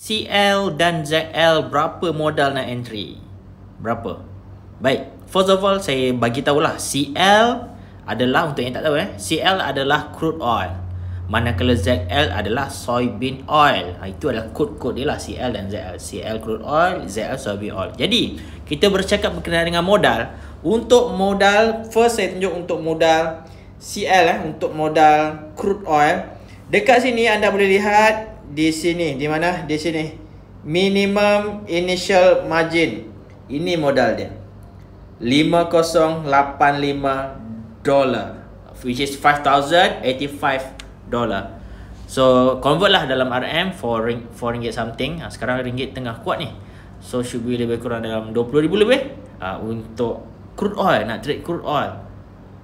CL dan ZL berapa modal nak entry? Berapa? Baik, first of all saya bagi tahulah CL adalah, untuk yang tak tahu CL adalah crude oil. Manakala ZL adalah soybean oil. Itu adalah kod-kod dia lah, CL dan ZL. CL crude oil, ZL soybean oil. Jadi, kita bercakap berkenaan dengan modal. Untuk modal, first saya tunjuk untuk modal CL untuk modal crude oil. Dekat sini anda boleh lihat di sini, di mana? Di sini. Minimum initial margin. Ini modal dia. $5085, which is $5,085. So convert lah dalam RM for ringgit something. Sekarang ringgit tengah kuat ni, so should be lebih kurang dalam 20,000 lebih untuk crude oil, nak trade crude oil.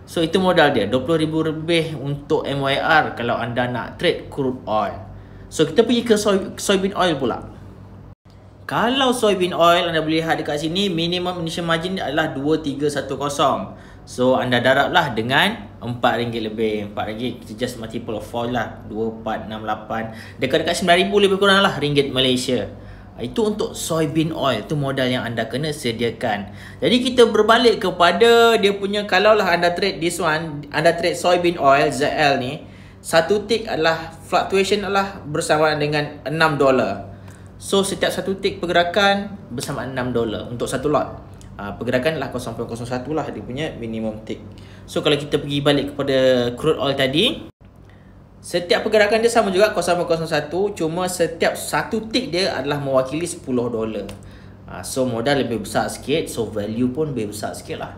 So itu modal dia, 20,000 lebih untuk MYR kalau anda nak trade crude oil. So kita pergi ke soybean oil pula. Kalau soybean oil anda boleh lihat dekat sini, minimum initial margin adalah 2310. So anda darablah dengan RM4 lebih. RM4 kita just multiple of 4 lah, 2468, dekat-dekat 9,000 lebih kurang lah ringgit Malaysia. Itu untuk soybean oil. Itu modal yang anda kena sediakan. Jadi kita berbalik kepada dia punya, kalaulah anda trade this one, anda trade soybean oil ZL ni, satu tick adalah fluctuation adalah bersamaan dengan $6. So setiap satu tick pergerakan bersamaan $6 untuk satu lot. Pergerakan adalah 0.01 lah dia punya minimum tick. So kalau kita pergi balik kepada crude oil tadi, setiap pergerakan dia sama juga 0.01, cuma setiap satu tick dia adalah mewakili $10. So modal lebih besar sikit, so value pun lebih besar sikit lah.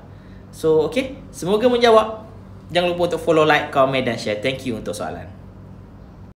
So okay, semoga menjawab. Jangan lupa untuk follow, like, komen dan share. Thank you untuk soalan.